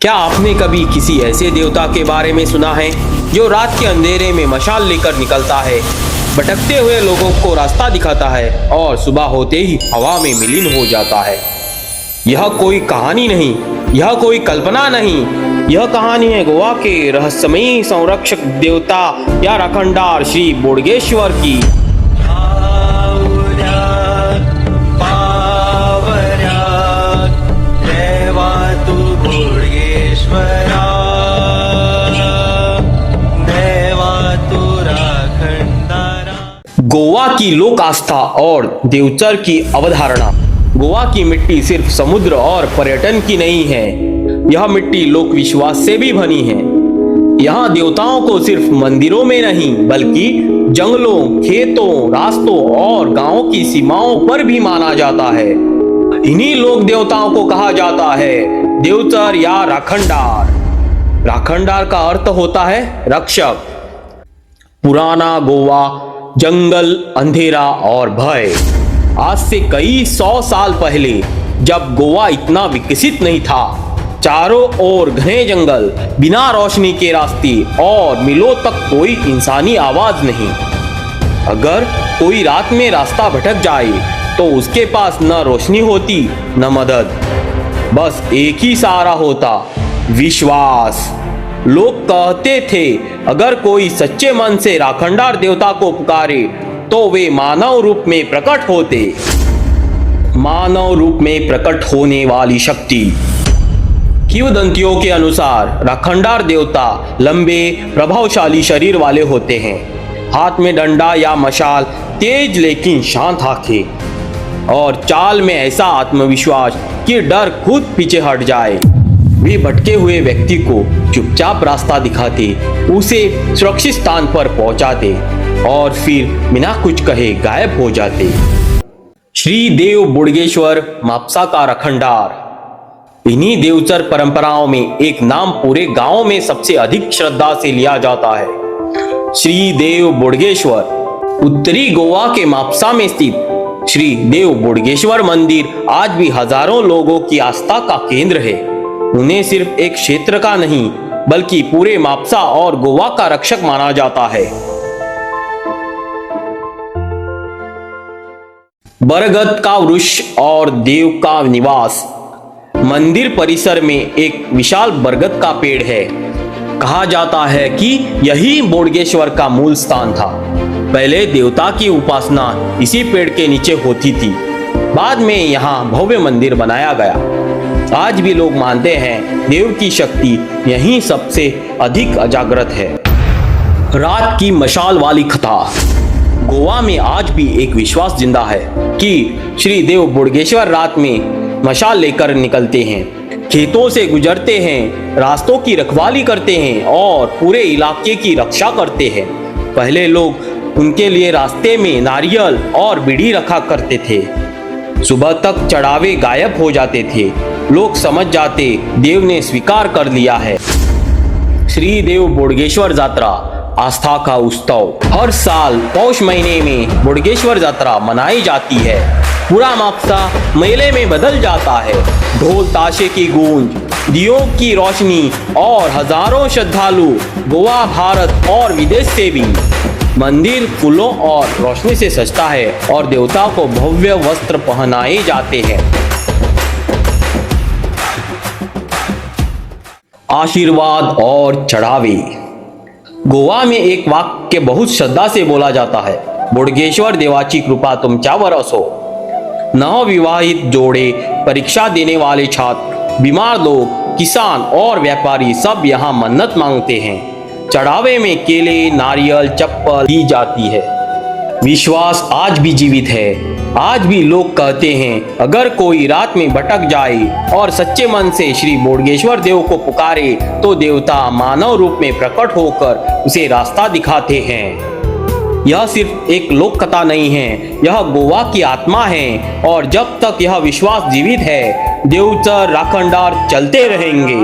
क्या आपने कभी किसी ऐसे देवता के बारे में सुना है जो रात के अंधेरे में मशाल लेकर निकलता है, भटकते हुए लोगों को रास्ता दिखाता है और सुबह होते ही हवा में विलीन हो जाता है? यह कोई कहानी नहीं, यह कोई कल्पना नहीं, यह कहानी है गोवा के रहस्यमयी संरक्षक देवता या रखंडार श्री बोडगेश्वर की। गोवा की लोक आस्था और देवचर की अवधारणा। गोवा की मिट्टी सिर्फ समुद्र और पर्यटन की नहीं है, यह मिट्टी लोक विश्वास से भी बनी है। यहाँ देवताओं को सिर्फ मंदिरों में नहीं बल्कि जंगलों, खेतों, रास्तों और गांवों की सीमाओं पर भी माना जाता है। इन्हीं लोक देवताओं को कहा जाता है देवचर या राखंडार। राखंडार का अर्थ होता है रक्षक। पुराना गोवा जंगल, अंधेरा और भय। आज से कई 100 साल पहले जब गोवा इतना विकसित नहीं था, चारों ओर घने जंगल, बिना रोशनी के रास्ते और मिलों तक कोई इंसानी आवाज नहीं। अगर कोई रात में रास्ता भटक जाए तो उसके पास न रोशनी होती न मदद, बस एक ही सहारा होता, विश्वास। लोग कहते थे अगर कोई सच्चे मन से राखंडार देवता को पुकारे तो वे मानव रूप में प्रकट होते। मानव रूप में प्रकट होने वाली शक्ति। किंवदंतियों के अनुसार राखंडार देवता लंबे प्रभावशाली शरीर वाले होते हैं, हाथ में डंडा या मशाल, तेज लेकिन शांत आंखें और चाल में ऐसा आत्मविश्वास कि डर खुद पीछे हट जाए। वे भटके हुए व्यक्ति को चुपचाप रास्ता दिखाते, उसे सुरक्षित स्थान पर पहुंचाते और फिर बिना कुछ कहे गायब हो जाते। श्री देव बोडगेश्वर मापसा का रखंडार। इन्हीं देवचर परंपराओं में एक नाम पूरे गांव में सबसे अधिक श्रद्धा से लिया जाता है, श्री देव बोडगेश्वर। उत्तरी गोवा के मापसा में स्थित श्री देव बोडगेश्वर मंदिर आज भी हजारों लोगों की आस्था का केंद्र है। उन्हें सिर्फ एक क्षेत्र का नहीं बल्कि पूरे मापसा और गोवा का रक्षक माना जाता है। बरगद का वृक्ष और देव का निवास। मंदिर परिसर में एक विशाल बरगद का पेड़ है। कहा जाता है कि यही बोडगेश्वर का मूल स्थान था। पहले देवता की उपासना इसी पेड़ के नीचे होती थी, बाद में यहाँ भव्य मंदिर बनाया गया। आज भी लोग मानते हैं देव की शक्ति यहीं सबसे अधिक अजागृत है। रात की मशाल वाली कथा। गोवा में आज भी एक विश्वास जिंदा है कि श्री देव बोडगेश्वर रात में मशाल लेकर निकलते हैं, खेतों से गुजरते हैं, रास्तों की रखवाली करते हैं और पूरे इलाके की रक्षा करते हैं। पहले लोग उनके लिए रास्ते में नारियल और बीड़ी रखा करते थे। सुबह तक चढ़ावे गायब हो जाते थे, लोग समझ जाते देव ने स्वीकार कर लिया है। श्री देव बोडगेश्वर यात्रा आस्था का उत्सव। हर साल पौष महीने में बोडगेश्वर यात्रा मनाई जाती है। पूरा मापसा मेले में बदल जाता है। ढोल ताशे की गूंज, दियों की रोशनी और हजारों श्रद्धालु गोवा, भारत और विदेश से भी। मंदिर फूलों और रोशनी से सजता है और देवता को भव्य वस्त्र पहनाए जाते हैं। आशीर्वाद और चढ़ावे। गोवा में एक वाक्य बहुत श्रद्धा से बोला जाता है, बोडगेश्वर देवाची कृपा तुमच्यावर असो। नवविवाहित जोड़े, परीक्षा देने वाले छात्र, बीमार लोग, किसान और व्यापारी सब यहाँ मन्नत मांगते हैं। चढ़ावे में केले, नारियल, चप्पल दी जाती है। विश्वास आज भी जीवित है। आज भी लोग कहते हैं अगर कोई रात में भटक जाए और सच्चे मन से श्री बोडगेश्वर देव को पुकारे तो देवता मानव रूप में प्रकट होकर उसे रास्ता दिखाते हैं। यह सिर्फ एक लोक कथा नहीं है, यह गोवा की आत्मा है और जब तक यह विश्वास जीवित है देवचर राखंडार चलते रहेंगे।